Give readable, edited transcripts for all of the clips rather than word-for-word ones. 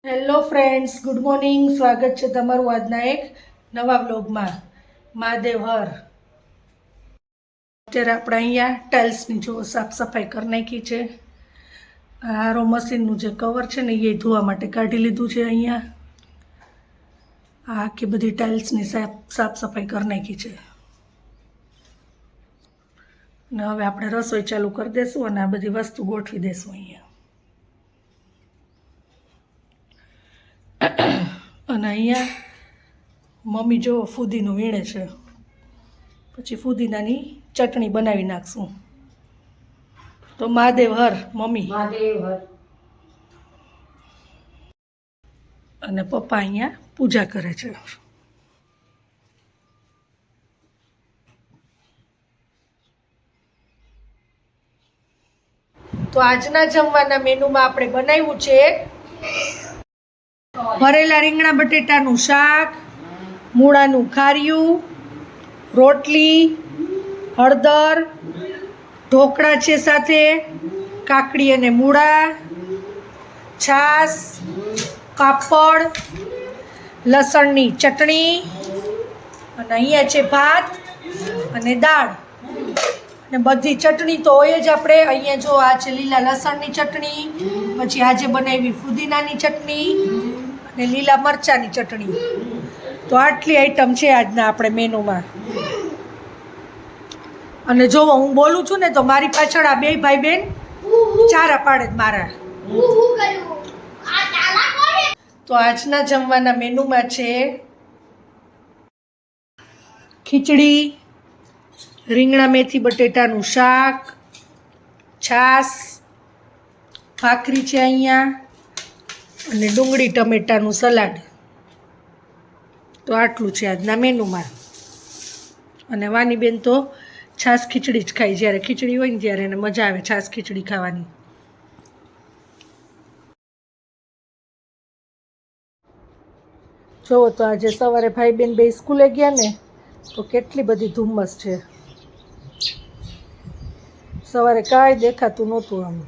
Hello friends, good morning. સ્વાગત છે તમારું આજના એક નવા વ્લોગમાં. મહાદેવ હર. અત્યારે આપણે અહીંયા ટાઇલ્સની જો સાફ સફાઈ કરી નાખી છે. આરો મશીનનું જે કવર છે ને એ ધોવા માટે કાઢી લીધું છે. અહીંયા આખી બધી ટાઇલ્સની સાફ સફાઈ કરી નાખી છે. ને હવે આપણે રસોઈ ચાલુ કરી દઈશું અને આ બધી વસ્તુ ગોઠવી દઈશું અહીંયા. અને અહીંયા મમ્મી જો ફુદીનું વીણે છે, પછી ફુદીનાની ચટણી બનાવી નાખશું. તો મહાદેવ હર મમ્મી. મહાદેવ હર. અને પપ્પા અહીંયા પૂજા કરે છે. તો આજના જમવાના મેનુમાં આપણે બનાવ્યું છે ભરેલા રીંગણા બટેટાનું શાક, મૂળાનું ખાર્યું, રોટલી, હળદર, ઢોકળા છે સાથે, કાકડી અને મૂળા, છાશ, પાપડ, લસણની ચટણી, અને અહીંયા છે ભાત અને દાળ. અને બધી ચટણી તો હોય જ. આપણે અહીંયા જો આ છે લીલા લસણની ચટણી, પછી આજે બનાવી ફુદીનાની ચટણી અને લીલા મરચાંની ચટણી. તો આટલી આઈટમ છે આજના આપણે મેનુમાં. અને જો હું બોલું છું ને તો મારી પાછળ આ બે ભાઈ બેન ચારા પાડે જ મારા. તો આજના જમવાના મેનુમાં છે ખીચડી, રીંગણા મેથી બટેટાનું શાક, છાશ, ભાખરી છે અહીંયા, અને ડુંગળી ટમેટાનું સલાડ. તો આટલું છે આજના મેનુમાં. અને વાની બેન તો છાશ ખીચડી જ ખાય. જ્યારે ખીચડી હોય ને ત્યારે એને મજા આવે છાશ ખીચડી ખાવાની. જુઓ તો આજે સવારે ભાઈ બેન બે સ્કૂલે ગયા ને તો કેટલી બધી ધુમ્મસ છે. સવારે કાંઈ દેખાતું નહોતું. આમ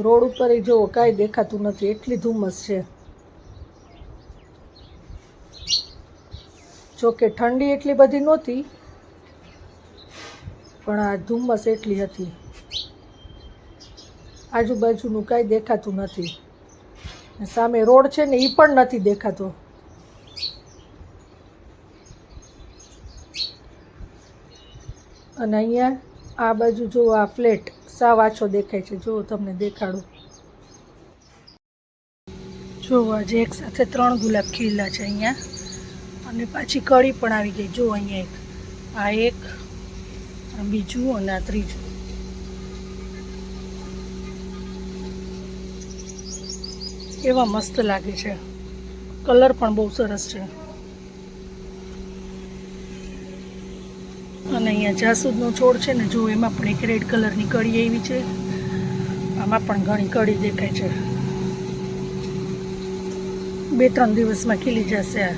રોડ ઉપર જુઓ કાંઈ દેખાતું નથી, એટલી ધુમ્મસ છે. જોકે ઠંડી એટલી બધી નહોતી, પણ આ ધુમ્મસ એટલી હતી. આજુબાજુનું કાંઈ દેખાતું નથી. સામે રોડ છે ને એ પણ નથી દેખાતો. અને અહીંયા આ બાજુ જો આ ફ્લેટ સાવ આછો દેખાય છે. જો તમને દેખાડું. જો આજે એક સાથે 3 ગુલાબ ખીલેલા છે અહીંયા. અને પાછી કળી પણ આવી ગઈ. જો અહીંયા એક, આ બીજું અને આ ત્રીજું. કેવા મસ્ત લાગે છે. કલર પણ બહુ સરસ છે. અને અહીંયા જાસૂદનો છોડ છે ને, જો એમાં પણ એક રેડ કલરની કળી આવી છે. આમાં પણ ઘણી કળી દેખાય છે. 2-3 દિવસમાં ખીલી જશે આ.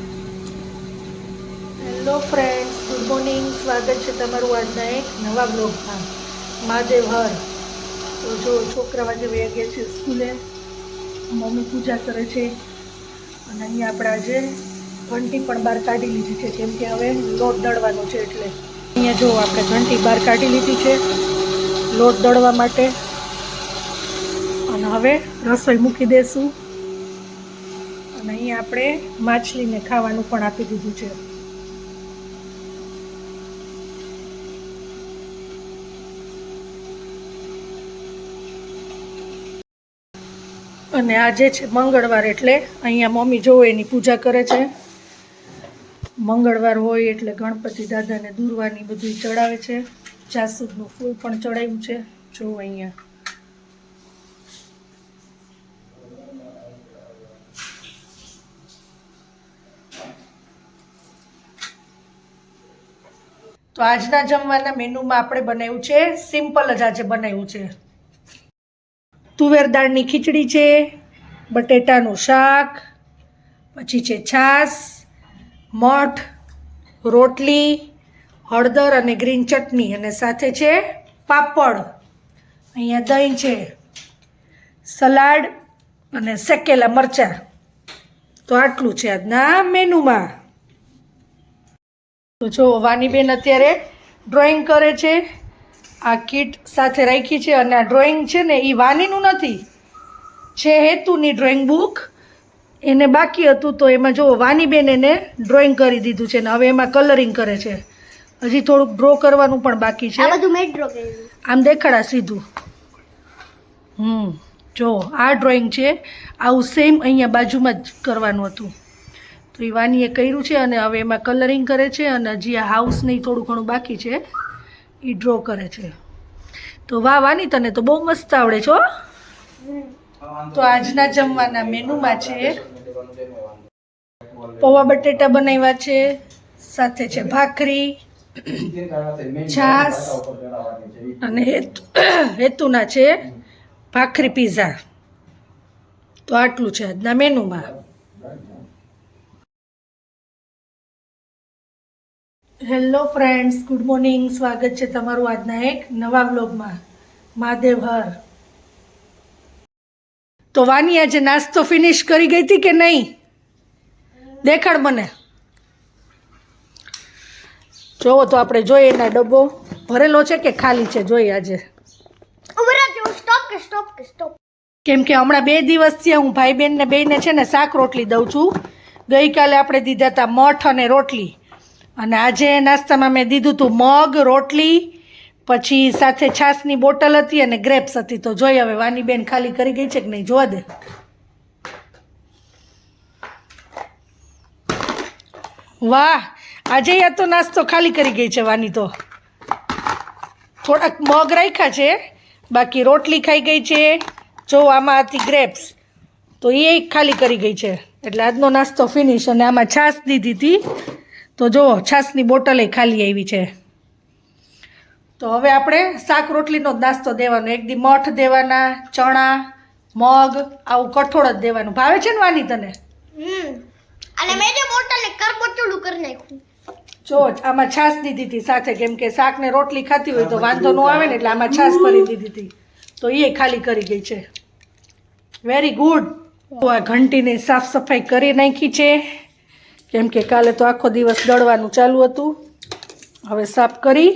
Hello friends, good morning. સ્વાગત છે તમારું આજના એક નવા બ્લોગમાં. મહાદેવ હર. તો જો છોકરા વાગે વયા ગયા છે સ્કૂલે, મમ્મી પૂજા કરે છે. અને અહીંયા આપણે આજે ઘંટી પણ બહાર કાઢી લીધી છે, કેમ કે હવે લોટ દળવાનો છે. એટલે અહીંયા જો આપણે ઘંટી બહાર કાઢી લીધી છે લોટ દળવા માટે. અને હવે રસોઈ મૂકી દઈશું. અને અહીંયા આપણે માછલીને ખાવાનું પણ આપી દીધું છે. અને આજે છે મંગળવાર, એટલે અહીંયા મમ્મી જો એની પૂજા કરે છે. મંગળવાર હોય એટલે ગણપતિ દાદાને દૂરવાની બધું ચડાવે છે. જાસૂદનું ફૂલ પણ ચડાવ્યું છે. જો અહીંયા તો આજના જમવાના મેનુમાં આપણે બનાવ્યું છે સિમ્પલ જ. આજે બનાવ્યું છે તુવેર દાળની ખીચડી છે, બટેટાનું શાક, પછી છે છાશ, મઠ, રોટલી, હળદર અને ગ્રીન ચટણી, અને સાથે છે પાપડ. અહીંયા દહીં છે, સલાડ અને શેકેલા મરચાં. તો આટલું છે આજના મેનુમાં. તો જો વાનીબેન અત્યારે ડ્રોઈંગ કરે છે. આ કીટ સાથે રાખી છે અને આ ડ્રોઈંગ છે ને એ વાનીનું નથી, છે હેતુની ડ્રોઈંગ બુક. એને બાકી હતું તો એમાં જો વાનીબેન એને ડ્રોઈંગ કરી દીધું છે ને હવે એમાં કલરિંગ કરે છે. હજી થોડુંક ડ્રો કરવાનું પણ બાકી છે. આ બધું મેં ડ્રો કર્યું. આમ દેખાડા સીધું. જો આ ડ્રોઈંગ છે, આવું સેમ અહીંયા બાજુમાં જ કરવાનું હતું. તો એ વાનીએ કર્યું છે અને હવે એમાં કલરિંગ કરે છે અને હજી આ હાઉસ નહીં થોડું ઘણું બાકી છે એ ડ્રો કરે છે. તો વાહ વાની, તને તો બહુ મસ્ત આવડે છે હો. તો આજના જમવાના મેનુમાં છે પૌવા બટેટા બનાવ્યા છે, સાથે છે ભાખરી, છાશ અને હેતુના છે ભાખરી પીઝા. તો આટલું છે આજના મેનુમાં. Hello friends, good morning. સ્વાગત છે તમારું આજના એક નવા વ્લોગમાં. મહાદેવ હર. તો વાની આજે નાસ્તો ફિનિશ કરી ગઈ હતી કે નહીં? દેખાડ મને. જોવો તો આપણે જોઈએ એના ડબ્બો ભરેલો છે કે ખાલી છે, જોઈએ આજે. સ્ટોપ. કેમ કે હમણાં 2 દિવસથી હું ભાઈ બહેનને બેયને છે ને શાક રોટલી દઉં છું. ગઈકાલે આપણે દીધા હતા મઠ અને રોટલી, અને આજે નાસ્તામાં મેં દીધું હતું મગ, રોટલી, પછી સાથે છાશની બોટલ હતી અને ગ્રેપ્સ હતી. તો જોઈ હવે વાની બેન ખાલી કરી ગઈ છે કે નહીં, જોવા દે. વાહ, આજે યા તો નાસ્તો ખાલી કરી ગઈ છે વાની. તો થોડાક મગ રાખ્યા છે, બાકી રોટલી ખાઈ ગઈ છે. જો આમાં હતી ગ્રેપ્સ, તો એ ખાલી કરી ગઈ છે. એટલે આજનો નાસ્તો ફિનિશ. અને આમાં છાશ દીધી હતી, તો જુઓ છાશની બોટલે ખાલી આવી છે. તો હવે આપણે શાક રોટલીનો જ નાસ્તો દેવાનો. એક દી મઠ દેવાના, ચણા, મગ, આવું કઠોળ જ દેવાનું. ભાવે છે ને વાની તને? અને મેં જે બોટલને કરબોચડું કરી નાખ્યું. જો આમાં છાશ દીધી હતી સાથે, કેમ કે શાક ને રોટલી ખાતી હોય તો વાંધો ન આવે ને, એટલે આમાં છાશ ભરી દીધી હતી. તો એ ખાલી કરી ગઈ છે. Very good. તો આ ઘંટીની સાફ સફાઈ કરી નાખી છે, કેમ કે કાલે તો આખો દિવસ દળવાનું ચાલુ હતું. હવે સાફ કરી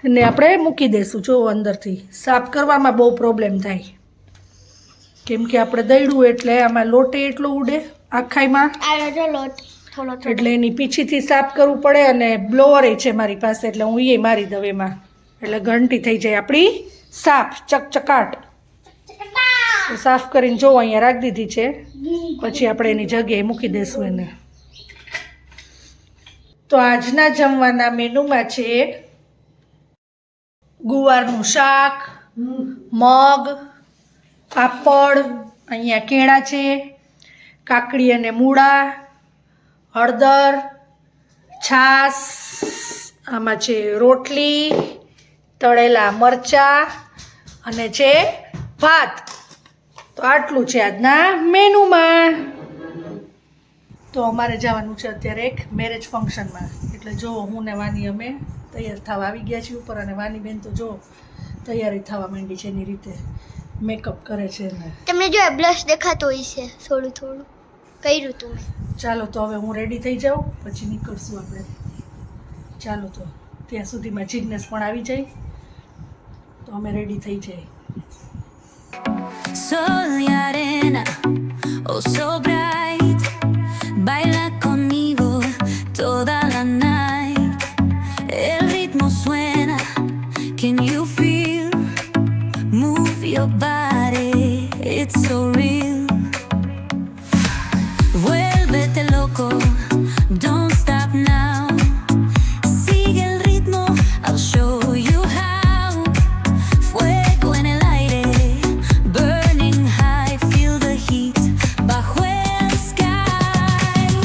અને આપણે મૂકી દઈશું. જો અંદરથી સાફ કરવામાં બહુ પ્રોબ્લેમ થાય, કેમ કે આપણે દળ્યું એટલે આમાં લોટે એટલો ઉડે આખાઈમાં, એટલે એની પીછીથી સાફ કરવું પડે. અને બ્લોઅર છે મારી પાસે, એટલે હું એ મારી દઉં એમાં, એટલે ઘંટી થઈ જાય આપણી સાફ ચકચકાટ. તો સાફ કરીને જો અહીંયા રાખી દીધી છે, પછી આપણે એની જગ્યાએ મૂકી દઈશું એને. તો આજના જમવાના મેનુમાં છે ગુવારનું શાક, મગ, પાપડ, અહીંયા કેળા છે, કાકડી અને મૂળા, હળદર, છાશ, આમાં છે રોટલી, તળેલા મરચાં અને છે ભાત. તો આટલું છે આજના મેનુમાં. તો અમારે જવાનું છે અત્યારે એક મેરેજ ફંક્શનમાં, એટલે જો હું ને વાની અમે તૈયાર થવા આવી ગયા છીએ ઉપર. અને વાની બેન તો જો તૈયારી થવા માંડી છે એની રીતે, મેકઅપ કરે છે ને. તમને જો બ્લશ દેખાતો હોય છે થોડું થોડું કર્યું તું મેં. ચાલો તો હવે હું રેડી થઈ જાઉં, પછી નીકળશું આપણે. ચાલો તો ત્યાં સુધીમાં જિજ્ઞેસ પણ આવી જાય, તો અમે રેડી થઈ જાય. Sol y arena, oh so bright, baila conmigo toda la night. El ritmo suena, can you feel? Move your body, it's so real. Vuélvete loco, don't stop now. Sigue el ritmo, I'll show you how. Fuego en el aire, burning high, feel the heat bajo el sky.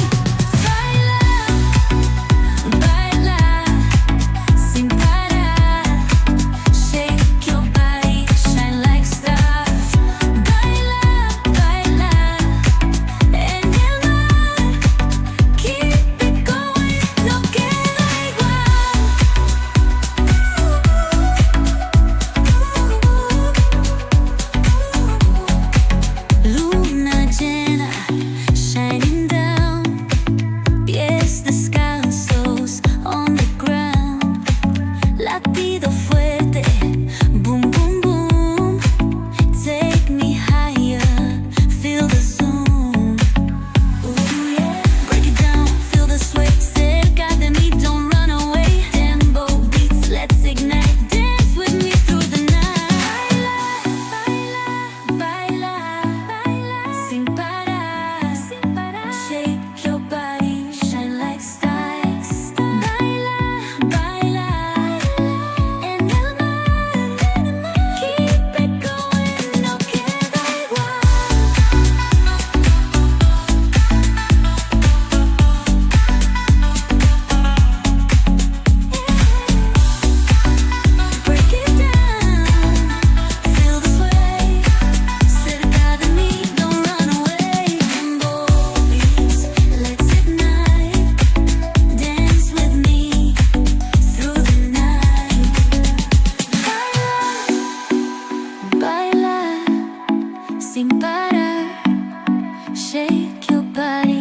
sin parar. Shake your body.